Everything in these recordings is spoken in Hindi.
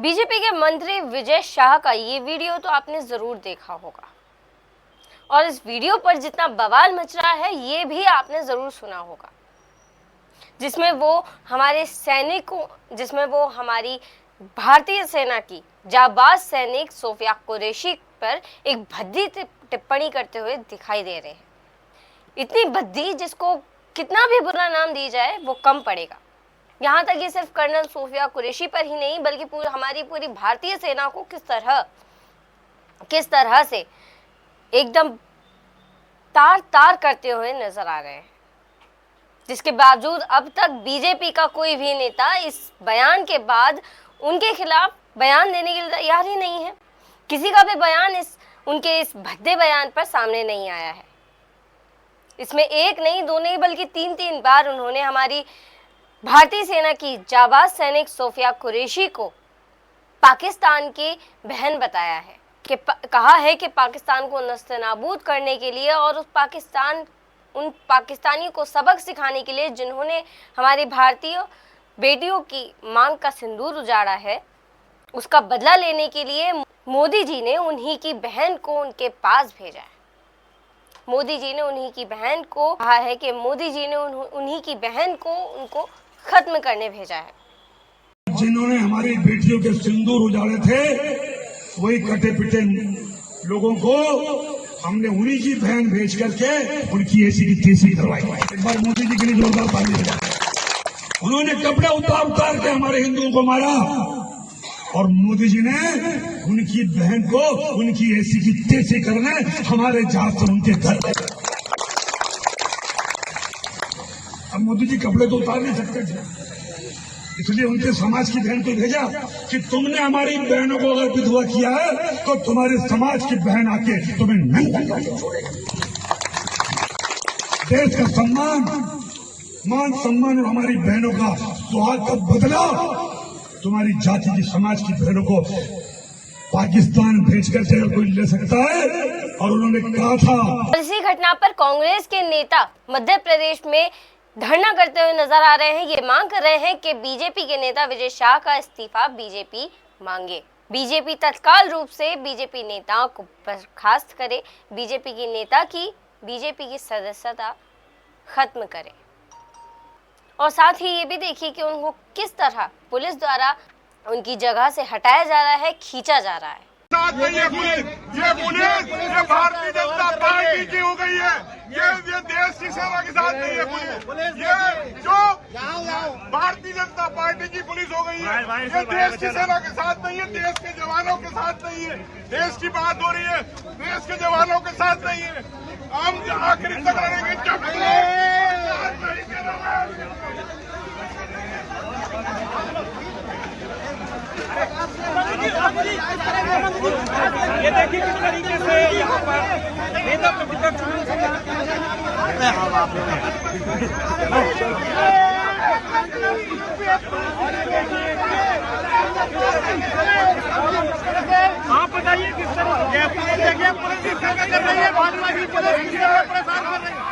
बीजेपी के मंत्री विजय शाह का ये वीडियो तो आपने जरूर देखा होगा और इस वीडियो पर जितना बवाल मच रहा है ये भी आपने जरूर सुना होगा, जिसमें वो हमारे सैनिकों, जिसमें वो हमारी भारतीय सेना की जाबाज सैनिक सोफिया कुरैशी पर एक भद्दी टिप्पणी करते हुए दिखाई दे रहे हैं। इतनी भद्दी जिसको कितना भी बुरा नाम दी जाए वो कम पड़ेगा। यहाँ तक ये सिर्फ कर्नल सोफिया कुरैशी पर ही नहीं बल्कि हमारी पूरी भारतीय सेना को किस तरह से एकदम तार तार करते हुए नजर आ रहे हैं, जिसके बावजूद अब तक बीजेपी का कोई भी नेता इस बयान के बाद उनके खिलाफ बयान देने के लिए तैयार ही नहीं है। किसी का भी बयान उनके इस भद्दे बयान पर सामने नहीं आया है। इसमें एक नहीं, दो नहीं बल्कि तीन बार उन्होंने हमारी भारतीय सेना की जाबाज सैनिक सोफिया कुरैशी को पाकिस्तान की बहन बताया है कि कहा है कि पाकिस्तान को नस्तानाबूद करने के लिए और उन पाकिस्तानियों को सबक सिखाने के लिए जिन्होंने हमारी भारतीय बेटियों की मांग का सिंदूर उजाड़ा है, उसका बदला लेने के लिए मोदी जी ने उन्हीं की बहन को उनके पास भेजा है। मोदी जी ने उन्हीं की बहन को कहा है कि मोदी जी ने उन्हीं की बहन को उनको खत्म करने भेजा है। जिन्होंने हमारी बेटियों के सिंदूर उजाड़े थे वही कटे पिटे लोगों को हमने उन्हीं की बहन भेज करके उनकी ऐसी की तीसरी करवाई। एक बार मोदी जी के लिए जोरदार ताली बजाएं। उन्होंने कपड़े उतार के हमारे हिंदुओं को मारा और मोदी जी ने उनकी बहन को उनकी ऐसी की तेजी करने हमारे जहाज से उनके घर। अब मोदी जी कपड़े तो उतार नहीं सकते थे, इसलिए उनके समाज की बहन को भेजा कि तुमने हमारी बहनों को अगर विधवा किया है तो तुम्हारे समाज की बहन आके तुम्हें नंगा करके छोड़ेगा। देश का मान सम्मान और हमारी बहनों का सुहाग का बदला तुम्हारी जाति की समाज की बहनों को पाकिस्तान भेजकर से कोई ले सकता है। और उन्होंने कहा था। इसी घटना पर कांग्रेस के नेता मध्य प्रदेश में धरना करते हुए नजर आ रहे हैं। ये मांग कर रहे हैं कि बीजेपी के नेता विजय शाह का इस्तीफा बीजेपी मांगे। बीजेपी तत्काल रूप से बीजेपी नेताओं को बर्खास्त करे, बीजेपी की सदस्यता खत्म करे और साथ ही ये भी देखिए कि उनको किस तरह पुलिस द्वारा उनकी जगह से हटाया जा रहा है, खींचा जा रहा है। ये भारतीय जनता पार्टी की हो गई है। ये देश की सेवा के साथ नहीं है पुलिस। ये जो भारतीय जनता पार्टी की पुलिस हो गई है ये देश की सेवा के साथ नहीं है, देश के जवानों के साथ नहीं है। देश की बात हो रही है, देश के जवानों के साथ नहीं है। हम आखिरी तक लड़ेंगे जब ये देखिए किस तरीके से यहाँ पर नेता प्रतिपक्ष आप बताइए किस तरीके पुलिस कर रही है, भाजपा की पुलिस परेशान कर रही है।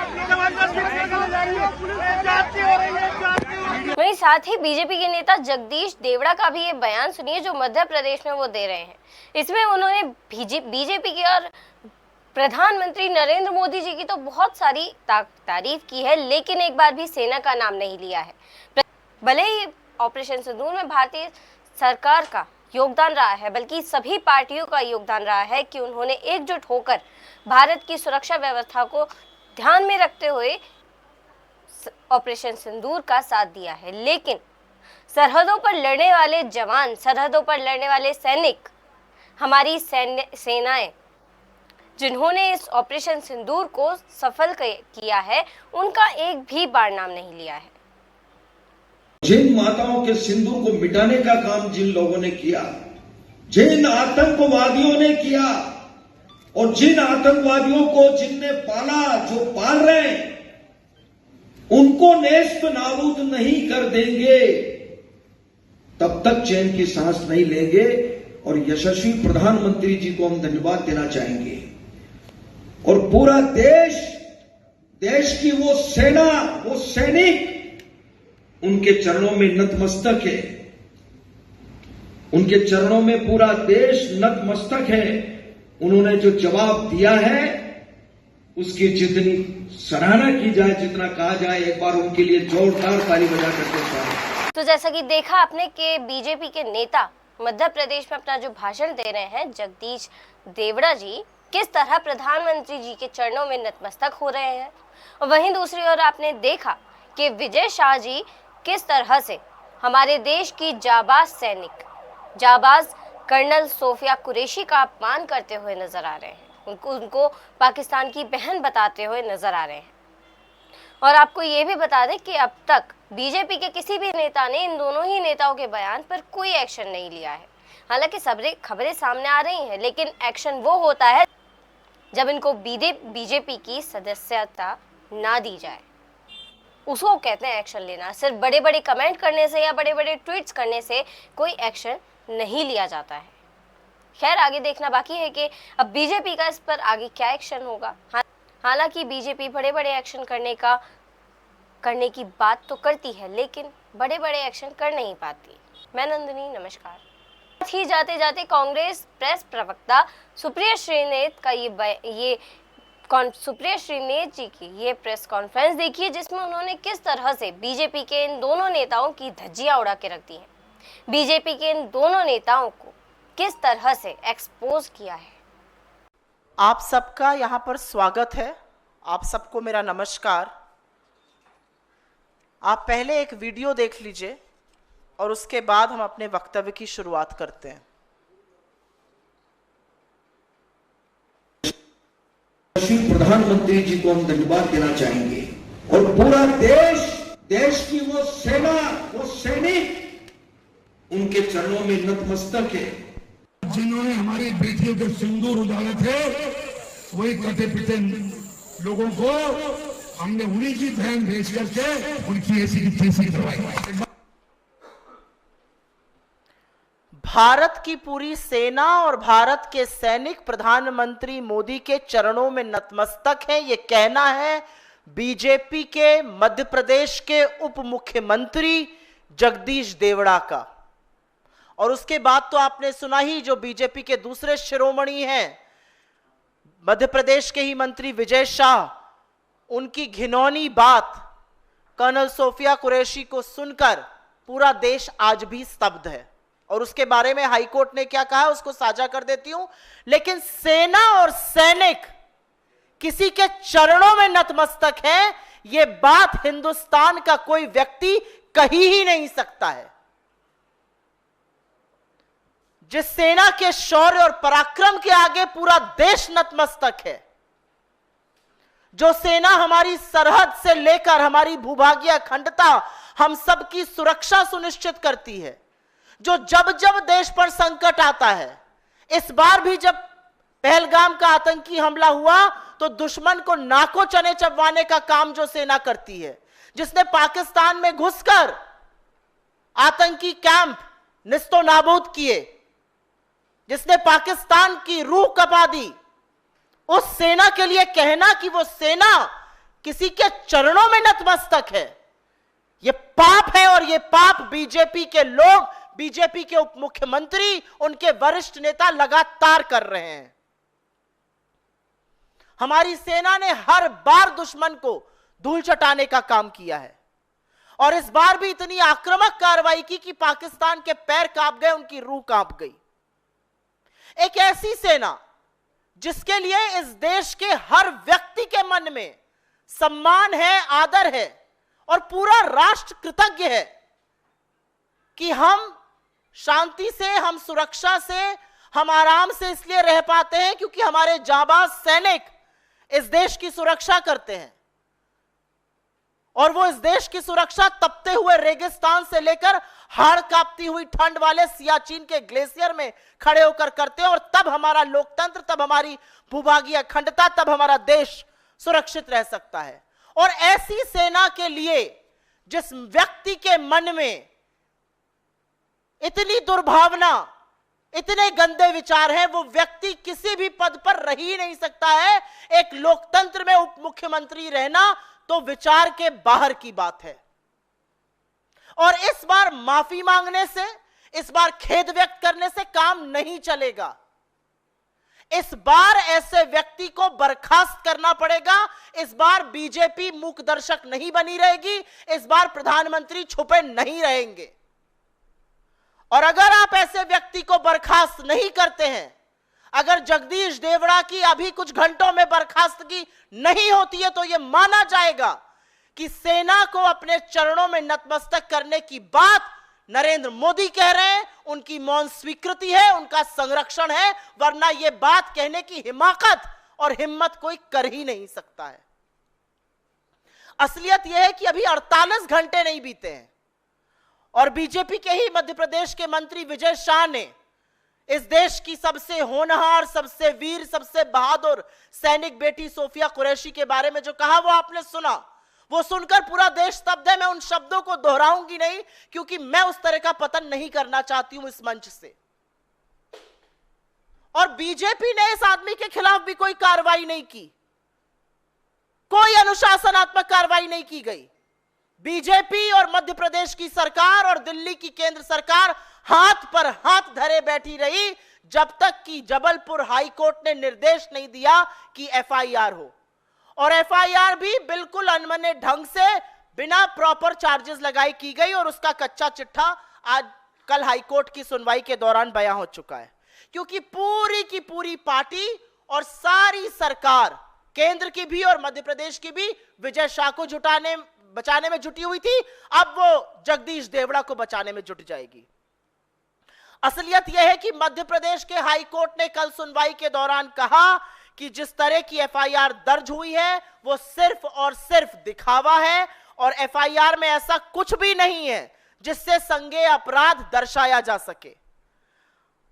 वहीं साथ ही बीजेपी के नेता जगदीश देवड़ा का भी ये बयान सुनिए जो मध्य प्रदेश में वो दे रहे हैं। इसमें उन्होंने बीजेपी की और प्रधानमंत्री नरेंद्र मोदी जी की तो बहुत सारी तारीफ की है, लेकिन एक बार भी सेना का नाम नहीं लिया है। भले ही ऑपरेशन सिंदूर में भारतीय सरकार का योगदान रहा है, बल्कि सभी पार्टियों का योगदान रहा है कि उन्होंने एकजुट होकर भारत की सुरक्षा व्यवस्था को ध्यान में रखते हुए ऑपरेशन सिंदूर का साथ दिया है। लेकिन सरहदों पर लड़ने वाले जवान, सरहदों पर लड़ने वाले सैनिक, हमारी सेनाएं जिन्होंने इस ऑपरेशन सिंदूर को सफल किया है, उनका एक भी बार नाम नहीं लिया है। जिन माताओं के सिंदूर को मिटाने का काम जिन लोगों ने किया, जिन आतंकवादियों ने किया और जिन आतंकवादियों को जिनने पाला, जो पाल रहे हैं, उनको नेस्त नाबूद नहीं कर देंगे तब तक चैन की सांस नहीं लेंगे। और यशस्वी प्रधानमंत्री जी को हम धन्यवाद देना चाहेंगे और पूरा देश की वो सेना, वो सैनिक उनके चरणों में नतमस्तक है। उनके चरणों में पूरा देश नतमस्तक है। उन्होंने जो जवाब दिया है उसकी जितनी सराहना की जाए, जितना कहा जाए, एक बार उनके लिए जोरदार ताली बजा करके। तो जैसा कि देखा आपने कि बीजेपी के नेता मध्य प्रदेश में अपना जो भाषण दे रहे हैं, जगदीश देवड़ा जी किस तरह प्रधानमंत्री जी के चरणों में नतमस्तक हो रहे हैं, और वहीं दूसरी ओर आपने देखा कि विजय शाह जी किस तरह से हमारे देश की जाबाज सैनिक, जाबाज कर्नल सोफिया कुरैशी का अपमान करते हुए नजर आ रहे हैं, उनको पाकिस्तान की बहन बताते हुए नजर आ रहे हैं। और आपको ये भी बता दें कि अब तक बीजेपी के किसी भी नेता ने इन दोनों ही नेताओं के बयान पर कोई एक्शन नहीं लिया है। हालांकि खबरें सामने आ रही हैं, लेकिन एक्शन वो होता है जब इनको बीजेपी की सदस्यता ना दी जाए, उसको कहते हैं एक्शन लेना। सिर्फ बड़े बड़े कमेंट करने से या बड़े बड़े ट्वीट्स करने से कोई एक्शन नहीं लिया जाता है। खैर, आगे देखना बाकी है कि अब बीजेपी का इस पर आगे क्या एक्शन होगा। हालांकि बीजेपी बड़े बड़े एक्शन करने की बात तो करती है, लेकिन बड़े बड़े एक्शन कर नहीं पाती। मैं नंदिनी, नमस्कार। ही जाते जाते कांग्रेस प्रेस प्रवक्ता सुप्रिया श्रीनेत जी की ये प्रेस कॉन्फ्रेंस देखिए, जिसमें उन्होंने किस तरह से बीजेपी के इन दोनों नेताओं की धज्जियां उड़ा के रख दी हैं। बीजेपी के इन दोनों नेताओं को किस तरह से एक्सपोज किया है। आप सबका यहाँ पर स्वागत है। आप सबको मेरा नमस्कार। आप पहले एक वीडियो देख लीजिए और उसके बाद हम अपने वक्तव्य की शुरुआत करते हैं। प्रधानमंत्री जी को हम धन्यवाद देना चाहेंगे, और पूरा देश की वो सेना, वो सैनिक उनके चरणों में नतमस्तक है। जिन्होंने हमारी बेटियों के सिंदूर उजाले थे, वही कटे पिटे लोगों को हमने उन्हीं की बहन भेज करके उनकी ऐसी की तैसी करवाई। भारत की पूरी सेना और भारत के सैनिक प्रधानमंत्री मोदी के चरणों में नतमस्तक हैं, ये कहना है बीजेपी के मध्य प्रदेश के उप मुख्यमंत्री जगदीश देवड़ा का। और उसके बाद तो आपने सुना ही, जो बीजेपी के दूसरे शिरोमणि हैं, मध्य प्रदेश के ही मंत्री विजय शाह, उनकी घिनौनी बात कर्नल सोफिया कुरैशी को सुनकर पूरा देश आज भी स्तब्ध है। और उसके बारे में हाईकोर्ट ने क्या कहा उसको साझा कर देती हूं। लेकिन सेना और सैनिक किसी के चरणों में नतमस्तक है, यह बात हिंदुस्तान का कोई व्यक्ति कही ही नहीं सकता है। जिस सेना के शौर्य और पराक्रम के आगे पूरा देश नतमस्तक है, जो सेना हमारी सरहद से लेकर हमारी भूभागीय अखंडता, हम सबकी सुरक्षा सुनिश्चित करती है, जो जब जब देश पर संकट आता है, इस बार भी जब पहलगाम का आतंकी हमला हुआ तो दुश्मन को नाकों चने चबवाने का काम जो सेना करती है, जिसने पाकिस्तान में घुसकर आतंकी कैंप निस्तो नाबूद किए, जिसने पाकिस्तान की रूह कपा दी, उस सेना के लिए कहना कि वो सेना किसी के चरणों में नतमस्तक है, ये पाप है। और ये पाप बीजेपी के लोग, बीजेपी के उप मुख्यमंत्री, उनके वरिष्ठ नेता लगातार कर रहे हैं। हमारी सेना ने हर बार दुश्मन को धूल चटाने का काम किया है, और इस बार भी इतनी आक्रामक कार्रवाई की कि पाकिस्तान के पैर कांप गए, उनकी रूह कांप गई। एक ऐसी सेना जिसके लिए इस देश के हर व्यक्ति के मन में सम्मान है, आदर है, और पूरा राष्ट्र कृतज्ञ है कि हम शांति से, हम सुरक्षा से, हम आराम से इसलिए रह पाते हैं क्योंकि हमारे जाबाज सैनिक इस देश की सुरक्षा करते हैं। और वो इस देश की सुरक्षा तपते हुए रेगिस्तान से लेकर हाड़ कांपती हुई ठंड वाले सियाचिन के ग्लेशियर में खड़े होकर करते हैं। और तब हमारा लोकतंत्र, तब हमारी भूभागीय अखंडता, तब हमारा देश सुरक्षित रह सकता है। और ऐसी सेना के लिए जिस व्यक्ति के मन में इतनी दुर्भावना, इतने गंदे विचार हैं, वो व्यक्ति किसी भी पद पर रह ही नहीं सकता है। एक लोकतंत्र में उप मुख्यमंत्री रहना तो विचार के बाहर की बात है। और इस बार माफी मांगने से, इस बार खेद व्यक्त करने से काम नहीं चलेगा। इस बार ऐसे व्यक्ति को बर्खास्त करना पड़ेगा। इस बार बीजेपी मूक दर्शक नहीं बनी रहेगी। इस बार प्रधानमंत्री छुपे नहीं रहेंगे। और अगर आप ऐसे व्यक्ति को बर्खास्त नहीं करते हैं, अगर जगदीश देवड़ा की अभी कुछ घंटों में बर्खास्तगी नहीं होती है, तो यह माना जाएगा कि सेना को अपने चरणों में नतमस्तक करने की बात नरेंद्र मोदी कह रहे हैं। उनकी मौन स्वीकृति है, उनका संरक्षण है, वरना यह बात कहने की हिमाकत और हिम्मत कोई कर ही नहीं सकता है। असलियत यह है कि अभी 48 घंटे नहीं बीते हैं और बीजेपी के ही मध्य प्रदेश के मंत्री विजय शाह ने इस देश की सबसे होनहार, सबसे वीर, सबसे बहादुर सैनिक बेटी सोफिया कुरैशी के बारे में जो कहा वो आपने सुना। वो सुनकर पूरा देश स्तब्ध है। मैं उन शब्दों को दोहराऊंगी नहीं, क्योंकि मैं उस तरह का पतन नहीं करना चाहती हूं इस मंच से। और बीजेपी ने इस आदमी के खिलाफ भी कोई कार्रवाई नहीं की, कोई अनुशासनात्मक कार्रवाई नहीं की गई। बीजेपी और मध्य प्रदेश की सरकार और दिल्ली की केंद्र सरकार हाथ पर हाथ धरे बैठी रही, जब तक कि जबलपुर हाईकोर्ट ने निर्देश नहीं दिया कि एफआईआर हो। और एफआईआर भी बिल्कुल अनमने ढंग से बिना प्रॉपर चार्जेस लगाई की गई और उसका कच्चा चिट्ठा आज कल हाईकोर्ट की सुनवाई के दौरान बयां हो चुका है। क्योंकि पूरी की पूरी पार्टी और सारी सरकार, केंद्र की भी और मध्य प्रदेश की भी, विजय शाह को बचाने में जुटी हुई थी। अब वो जगदीश देवड़ा को बचाने में जुट जाएगी। असलियत यह है कि मध्य प्रदेश के हाईकोर्ट ने कल सुनवाई के दौरान कहा कि जिस तरह की एफआईआर दर्ज हुई है वो सिर्फ और सिर्फ दिखावा है और एफआईआर में ऐसा कुछ भी नहीं है जिससे संज्ञेय अपराध दर्शाया जा सके।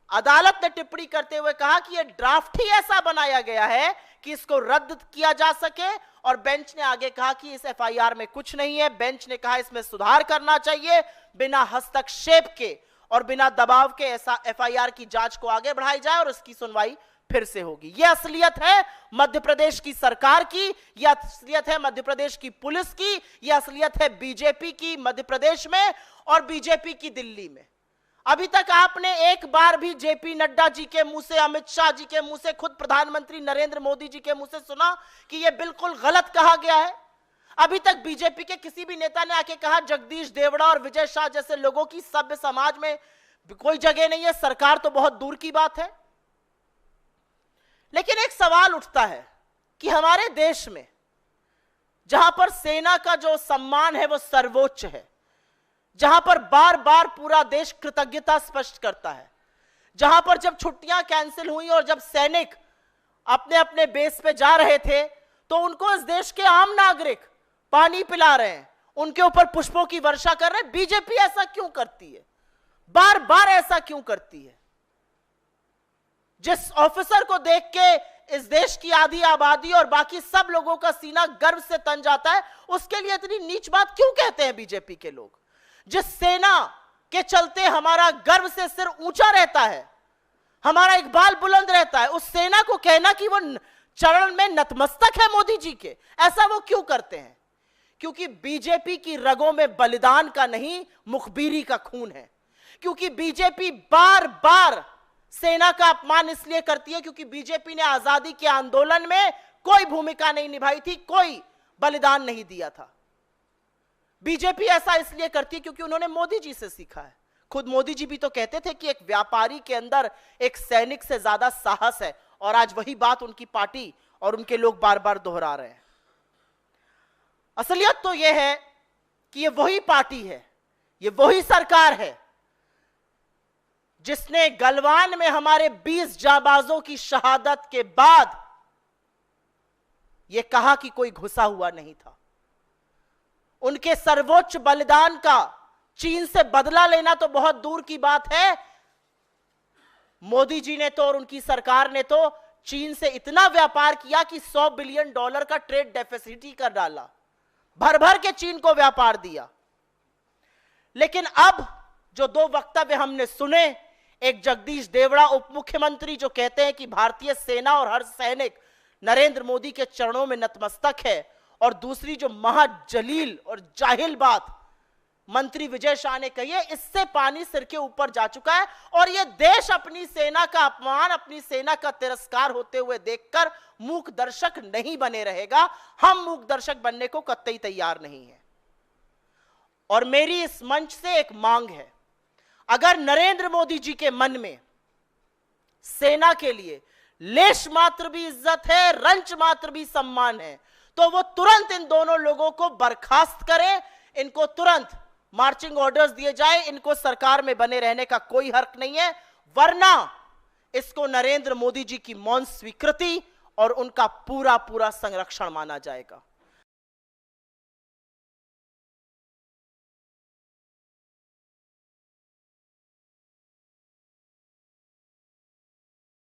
अदालत ने टिप्पणी करते हुए कहा कि यह ड्राफ्ट ही ऐसा बनाया गया है कि इसको रद्द किया जा सके। और बेंच ने आगे कहा कि इस एफआईआर में कुछ नहीं है। बेंच ने कहा इसमें सुधार करना चाहिए, बिना हस्तक्षेप के और बिना दबाव के ऐसा एफआईआर की जांच को आगे बढ़ाई जाए और उसकी सुनवाई फिर से होगी। यह असलियत है मध्य प्रदेश की सरकार की, यह असलियत है मध्य प्रदेश की पुलिस की, यह असलियत है बीजेपी की मध्य प्रदेश में और बीजेपी की दिल्ली में। अभी तक आपने एक बार भी जेपी नड्डा जी के मुंह से, अमित शाह जी के मुंह से, खुद प्रधानमंत्री नरेंद्र मोदी जी के मुंह से सुना कि यह बिल्कुल गलत कहा गया है? अभी तक बीजेपी के किसी भी नेता ने आके कहा जगदीश देवड़ा और विजय शाह जैसे लोगों की सभ्य समाज में कोई जगह नहीं है, सरकार तो बहुत दूर की बात है। लेकिन एक सवाल उठता है कि हमारे देश में जहां पर सेना का जो सम्मान है वो सर्वोच्च है, जहां पर बार बार पूरा देश कृतज्ञता स्पष्ट करता है, जहां पर जब छुट्टियां कैंसिल हुई और जब सैनिक अपने अपने बेस पे जा रहे थे तो उनको इस देश के आम नागरिक पानी पिला रहे हैं, उनके ऊपर पुष्पों की वर्षा कर रहे हैं। बीजेपी ऐसा क्यों करती है? बार बार ऐसा क्यों करती है? जिस ऑफिसर को देख के इस देश की आधी आबादी और बाकी सब लोगों का सीना गर्व से तन जाता है, उसके लिए इतनी नीच बात क्यों कहते हैं बीजेपी के लोग? जिस सेना के चलते हमारा गर्व से सिर ऊंचा रहता है, हमारा इकबाल बुलंद रहता है, उस सेना को कहना कि वो चरण में नतमस्तक है मोदी जी के, ऐसा वो क्यों करते हैं? क्योंकि बीजेपी की रगों में बलिदान का नहीं, मुखबिरी का खून है। क्योंकि बीजेपी बार बार सेना का अपमान इसलिए करती है क्योंकि बीजेपी ने आजादी के आंदोलन में कोई भूमिका नहीं निभाई थी, कोई बलिदान नहीं दिया था। बीजेपी ऐसा इसलिए करती है क्योंकि उन्होंने मोदी जी से सीखा है। खुद मोदी जी भी तो कहते थे कि एक व्यापारी के अंदर एक सैनिक से ज्यादा साहस है, और आज वही बात उनकी पार्टी और उनके लोग बार बार दोहरा रहे हैं। असलियत तो यह है कि यह वही पार्टी है, यह वही सरकार है जिसने गलवान में हमारे 20 जाबाजों की शहादत के बाद यह कहा कि कोई घुसा हुआ नहीं था। उनके सर्वोच्च बलिदान का चीन से बदला लेना तो बहुत दूर की बात है। मोदी जी ने तो और उनकी सरकार ने तो चीन से इतना व्यापार किया कि $100 बिलियन का ट्रेड डेफिसिट ही कर डाला, भर भर के चीन को व्यापार दिया। लेकिन अब जो दो वक्तव्य हमने सुने, एक जगदीश देवड़ा उप मुख्यमंत्री जो कहते हैं कि भारतीय सेना और हर सैनिक नरेंद्र मोदी के चरणों में नतमस्तक है, और दूसरी जो महाजलील और जाहिल बात मंत्री विजय शाह ने कही है, इससे पानी सिर के ऊपर जा चुका है और यह देश अपनी सेना का अपमान, अपनी सेना का तिरस्कार होते हुए देखकर मूक दर्शक नहीं बने रहेगा। हम मूक दर्शक बनने को कतई तैयार नहीं है। और मेरी इस मंच से एक मांग है, अगर नरेंद्र मोदी जी के मन में सेना के लिए लेश मात्र भी इज्जत है, रंच मात्र भी सम्मान है, तो वो तुरंत इन दोनों लोगों को बर्खास्त करें, इनको तुरंत मार्चिंग ऑर्डर्स दिए जाए, इनको सरकार में बने रहने का कोई हक नहीं है, वरना इसको नरेंद्र मोदी जी की मौन स्वीकृति और उनका पूरा पूरा संरक्षण माना जाएगा।